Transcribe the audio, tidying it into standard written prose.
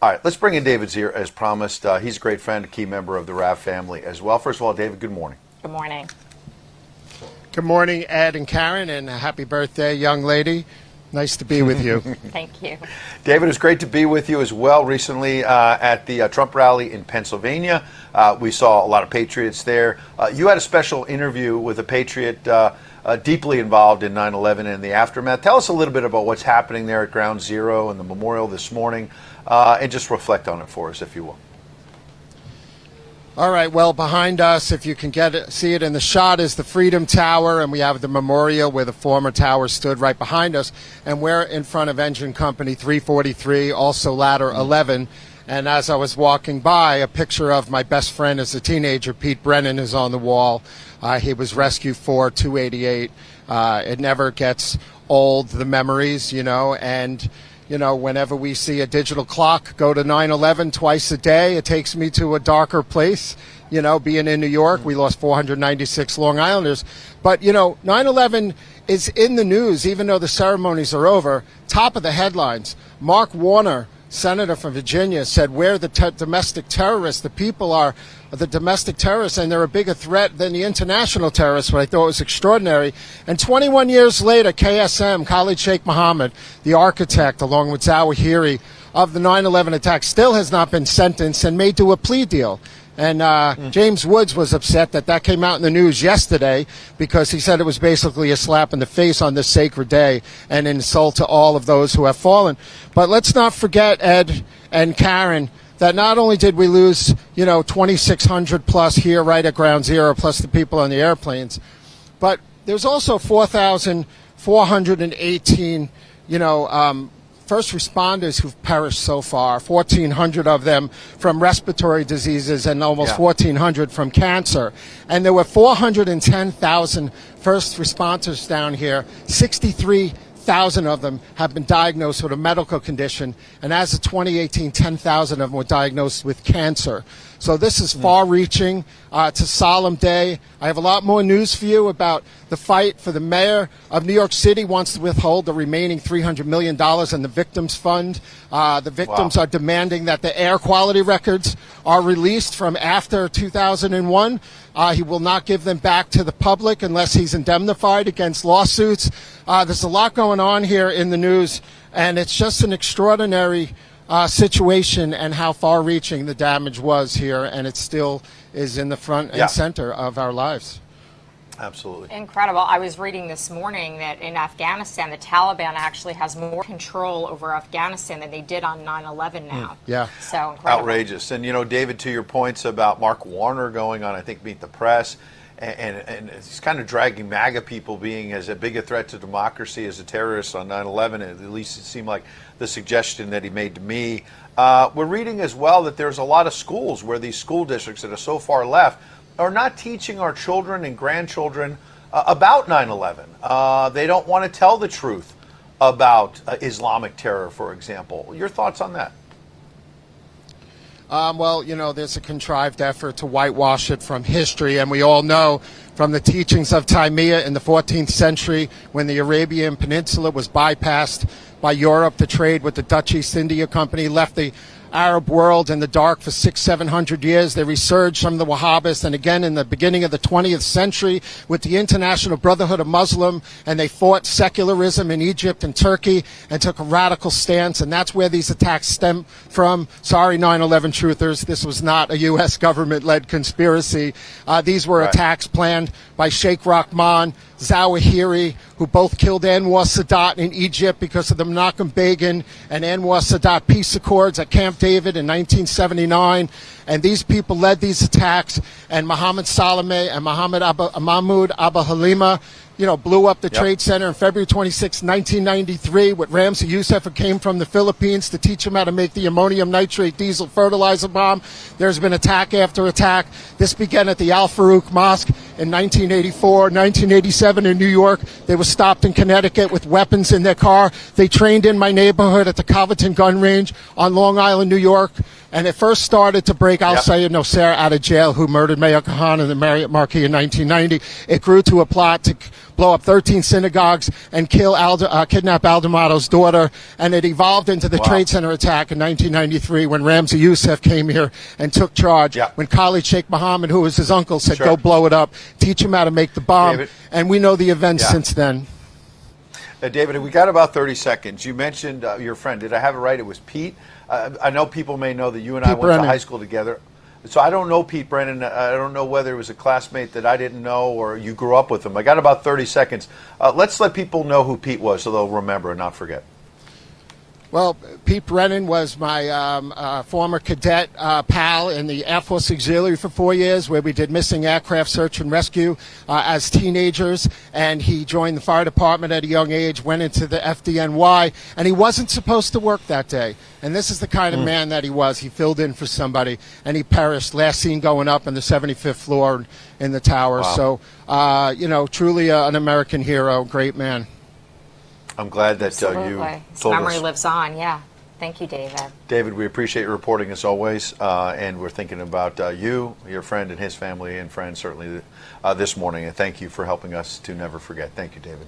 All right, let's bring in David Zere as promised. He's a great friend, a key member of the Rav family as well. First of all, David, good morning. Good morning. Good morning, Ed and Karyn, and happy birthday, young lady. Nice to be with you. Thank you. David, it was great to be with you as well recently at the Trump rally in Pennsylvania. We saw a lot of patriots there. You had a special interview with a patriot deeply involved in 9/11 and the aftermath. Tell us a little bit about what's happening there at Ground Zero and the memorial this morning, and just reflect on it for us, if you will. All right, well, behind us, if you can see it in the shot, is the Freedom Tower, and we have the memorial where the former tower stood right behind us, and we're in front of Engine Company 343, also Ladder 11, and as I was walking by, a picture of my best friend as a teenager, Pete Brennan, is on the wall. He was Rescue 4-288. It never gets old, the memories, and whenever we see a digital clock go to 9/11 twice a day, it takes me to a darker place. Being in New York, we lost 496 Long Islanders. But, 9/11 is in the news, even though the ceremonies are over. Top of the headlines, Mark Warner, senator from Virginia, said we're the domestic terrorists. The people are the domestic terrorists, and they're a bigger threat than the international terrorists, what I thought was extraordinary. And 21 years later, KSM, Khalid Sheikh Mohammed, the architect, along with Zawahiri, of the 9/11 attack, still has not been sentenced and may do a plea deal. And James Woods was upset that came out in the news yesterday because he said it was basically a slap in the face on this sacred day and an insult to all of those who have fallen. But let's not forget, Ed and Karyn, that not only did we lose, 2,600 plus here right at Ground Zero, plus the people on the airplanes, but there's also 4,418, first responders who've perished so far, 1,400 of them from respiratory diseases and almost 1,400 from cancer. And there were 410,000 first responders down here. 63,000 of them have been diagnosed with a medical condition. And as of 2018, 10,000 of them were diagnosed with cancer. So this is far-reaching. It's a solemn day. I have a lot more news for you about the fight for the mayor of New York City wants to withhold the remaining $300 million in the Victims Fund. The victims are demanding that the air quality records are released from after 2001. He will not give them back to the public unless he's indemnified against lawsuits. There's a lot going on here in the news, and it's just an extraordinary situation and how far-reaching the damage was here, and it still is in the front and center of our lives. Absolutely. Incredible. I was reading this morning that in Afghanistan, the Taliban actually has more control over Afghanistan than they did on 9/11 now. Yeah. So incredible. Outrageous. And, David, to your points about Mark Warner going on, I think, Meet the Press, and he's kind of dragging MAGA people being as a big a threat to democracy as a terrorist on 9/11. At least it seemed like the suggestion that he made to me. We're reading as well that there's a lot of schools where these school districts that are so far left are not teaching our children and grandchildren about 9/11. They don't want to tell the truth about Islamic terror, for example. Your thoughts on that? Well, there's a contrived effort to whitewash it from history, and we all know from the teachings of Taymiyyah in the 14th century when the Arabian Peninsula was bypassed by Europe to trade with the Dutch East India Company, left the Arab world in the dark for 600-700 years. They resurged from the Wahhabists, and again in the beginning of the 20th century with the International Brotherhood of Muslim, and they fought secularism in Egypt and Turkey and took a radical stance, and that's where these attacks stem from. Sorry, 9/11 truthers, this was not a U.S. government-led conspiracy. These were attacks planned by Sheikh Rahman, Zawahiri, who both killed Anwar Sadat in Egypt because of the Menachem Begin and Anwar Sadat peace accords at Camp David in 1979. And these people led these attacks, and Mohammed Salameh and Mahmoud Abu Halima, blew up the Trade Center on February 26, 1993 with Ramzi Youssef, who came from the Philippines to teach him how to make the ammonium nitrate diesel fertilizer bomb. There's been attack after attack. This began at the Al Farouk Mosque in 1984, 1987 in New York. They were stopped in Connecticut with weapons in their car. They trained in my neighborhood at the Calverton Gun Range on Long Island, New York. And it first started to break Al Yep. Sayed Nosser out of jail, who murdered Mayor Kahan in the Marriott Marquis in 1990. It grew to a plot to blow up 13 synagogues and kidnap Aldamado's daughter. And it evolved into the Wow. Trade Center attack in 1993 when Ramzi Youssef came here and took charge. Yep. When Khalid Sheikh Mohammed, who was his uncle, said, Sure. go blow it up, teach him how to make the bomb. David? And we know the events Yeah. since then. David, we got about 30 seconds. You mentioned your friend. Did I have it right? It was Pete. I know people may know that you and I Pete went Brennan. to high school together. So I don't know Pete Brennan. I don't know whether it was a classmate that I didn't know or you grew up with him. I got about 30 seconds. Let's let people know who Pete was so they'll remember and not forget. Well, Pete Brennan was my former cadet pal in the Air Force Auxiliary for 4 years, where we did missing aircraft search and rescue as teenagers. And he joined the fire department at a young age, went into the FDNY, and he wasn't supposed to work that day. And this is the kind of man that he was. He filled in for somebody, and he perished. Last seen going up on the 75th floor in the tower. Wow. So, truly an American hero, great man. I'm glad that you Absolutely. His told memory us. lives on. Yeah. Thank you, David. David, we appreciate your reporting as always, and we're thinking about you, your friend, and his family and friends certainly this morning. And thank you for helping us to never forget. Thank you, David.